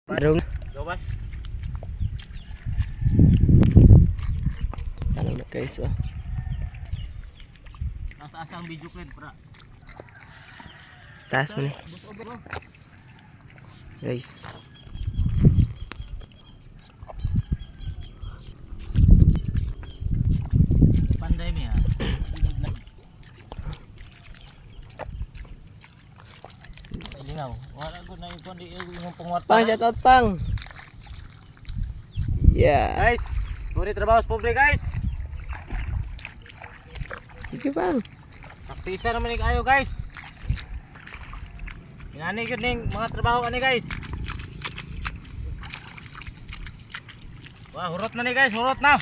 Barong. Gawas. Ano na guys oh. Nasa ang video clip pra. Taas mo ni. Guys. Panday mi ha. Lingaw. Wala ko na yung pangwarta. Pang shout out pang. Yeah. Guys, puri trabaho sa pobre guys. Sige pang. Takpisa naman ni kayo guys. Inani gud ning mga trabaho ani guys. Wah, hurot na ni guys, hurot na.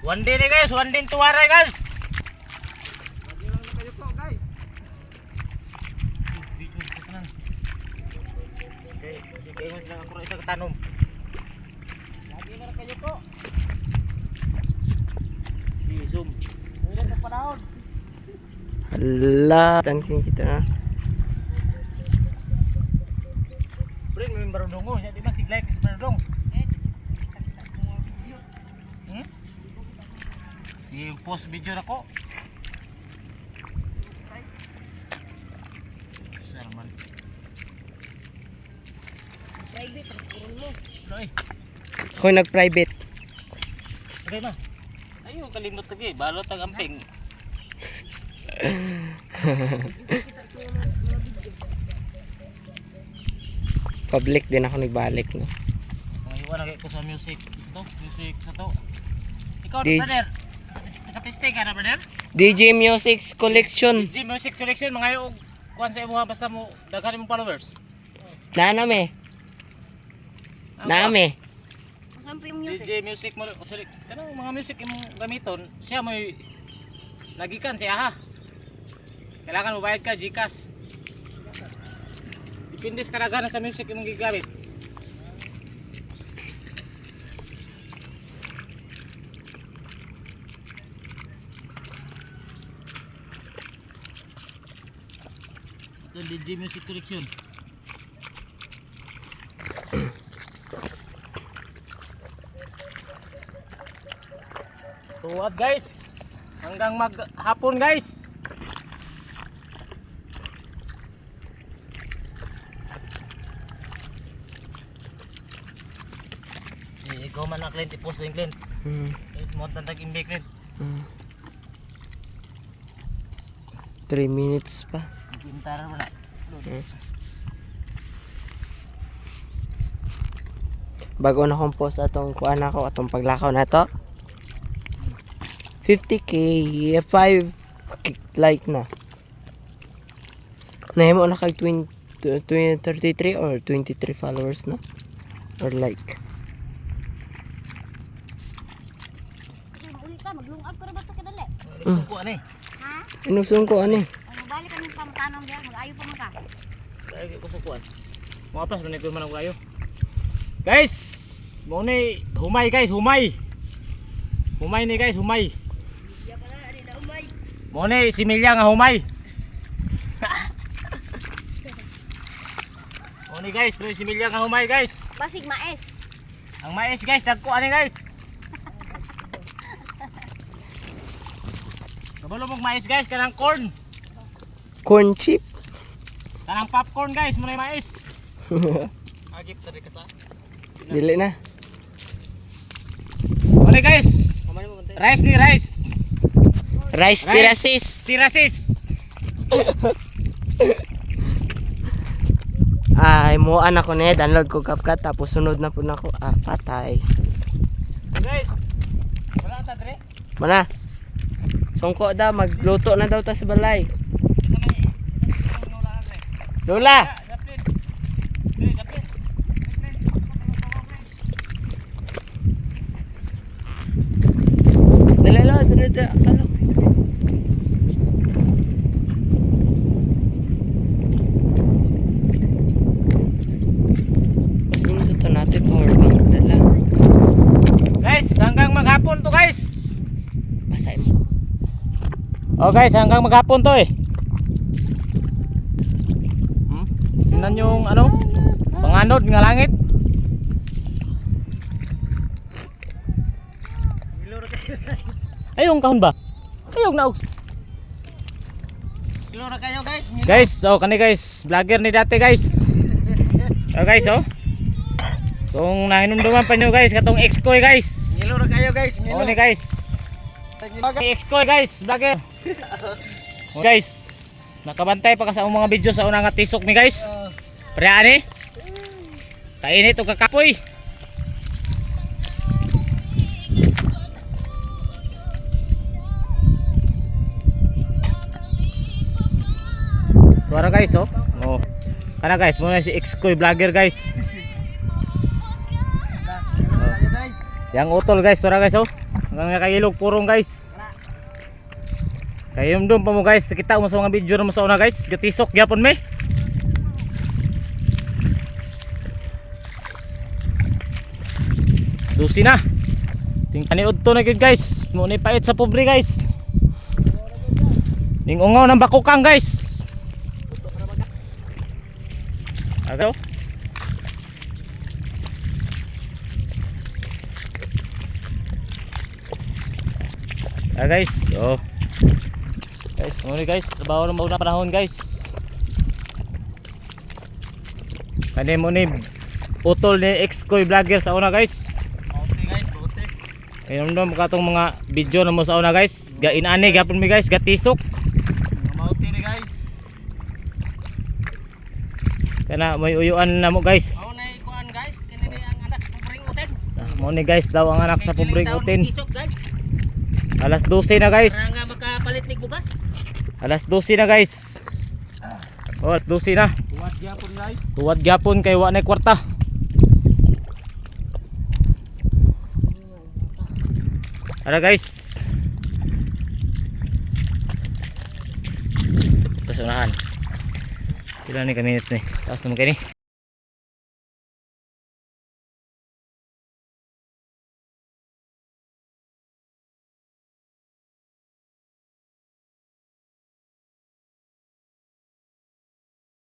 One day ni guys, one day tuwaray guys. Ingat lang ako rin sa katanom. Lagi na kayo po. Zoom. Ulit na panahon. Hala, tangking kita na. Pre, may barudong ko. Di ba siglay kasi barudong? I-post video na ko. Sarman. Private, purun mo. Ay, Ako nag-private. okay na. Ayun, kalimot lagi. Balot ang amping. Public din ako nagbalik no. Iwan na ko sa music. Ito, music sa to. Ikaw, Di- brother. Nakatisting ka na, brother? DJ Music Collection. G Music Collection, mga yung kuhan sa imuha basta mo, daghan mong followers. Naname. Name. Siyempre yung music. DJ Music mo, sorry, kanang mga music imong gamiton, siya mo lagikan siya ha. Kailangan mo bayad ka GCash. Depende sa karaghan sa music imong gigamit. Ito DJ Music Collection. Tuwad guys, hanggang maghapon guys. Ikaw man na client, i-post din client. Mo tantag imbe client. 3 minutes pa. Bintara mo na. Bago na kong post atong kuan ako atong paglakaw na to. 50k 5 like na. Nahimo na kay 33 or 23 followers na or like. Uli ka, maglungag para ba ito kadali? Suko ani. Ha? Inusong ko ani. Ang balik kami pamutanong diya, mag-ayo pa maka. Lagi ko sukuan. Mga pas manay ko man ang kayo. Guys, mo ni humay guys, humay. Humay ni guys, humay. Diya pala, ari na umay. Mo ni si Milya nga humay. Mo ni guys, mo ni si Milya nga humay guys. Basig maes. Ang mais guys, dagko ani guys. Kabalo mong mais guys, kanang corn. Corn chip. Kanang popcorn guys, mo ni mais. Agip tadi ka sa. Dili na. Mo ni guys. Rice ni rice. Rice tirasis. Tirasis. Ay mo anak ko ni download ko CapCut tapos sunod na po nako. Ah patay. Guys, wala ta dre. Mana? Sungko daw magluto na daw ta sa balay. Lola. Dali lo, dali akala. Pasin ito natin power bank dala. Guys, hanggang maghapon to guys. Basahin mo. Oh guys, hanggang maghapon to eh. Tingnan yung ano, panganod nga langit. Ayong kahon ba? Ayong naog. Kilo na kayo guys. Guys, oh kani guys, vlogger ni dati guys. Oh guys, oh. Kung nahinumduman pa nyo guys, katong ex-koy guys. Kilo na kayo guys. Oh ni guys. Ex-koy guys, vlogger. Oh, guys, nakabantay pa ka sa mga video sa unang tisok ni guys. Parehas ni. Kainit o kakapoy. Tuwara guys, oh. Oh. Kana guys, muna si ex-koy vlogger guys. Yang utol guys, tuwara guys, oh. Hanggang kailog purong guys. Kayong doon pa mo guys, kita mo sa mga video na mo sa una guys. Gatisok, gyapon me. Dusi na. Tingkani udto na gid guys. Muna pait sa pobre guys. Ning ungaw ng bakukang guys. Agaw. Guys, oh. Guys, muna guys, trabaho ng mauna panahon guys. Kani mo ni utol ni ex-koy vlogger sa una guys. Okay guys, okay. Ayun mo katong mga video na mo sa una guys. Gainani gapon mi guys, gatisok. Mamauti ni guys. Kana may uyuan na mo guys. Mao na ikuan guys, kini ni ang anak sa Pubring Uten. Mo ni guys daw ang anak sa Pubring Uten. Isok guys. Alas 12 na guys. Para nga makapalit ni bugas. Alas 12 na guys. Oh, alas 12 na. Tuwad gyapon guys. Tuwad gyapon kay wa nay kwarta. Ara guys. Tapos unahan. Ilan ni ka minutes ni? Tapos naman kayo ni.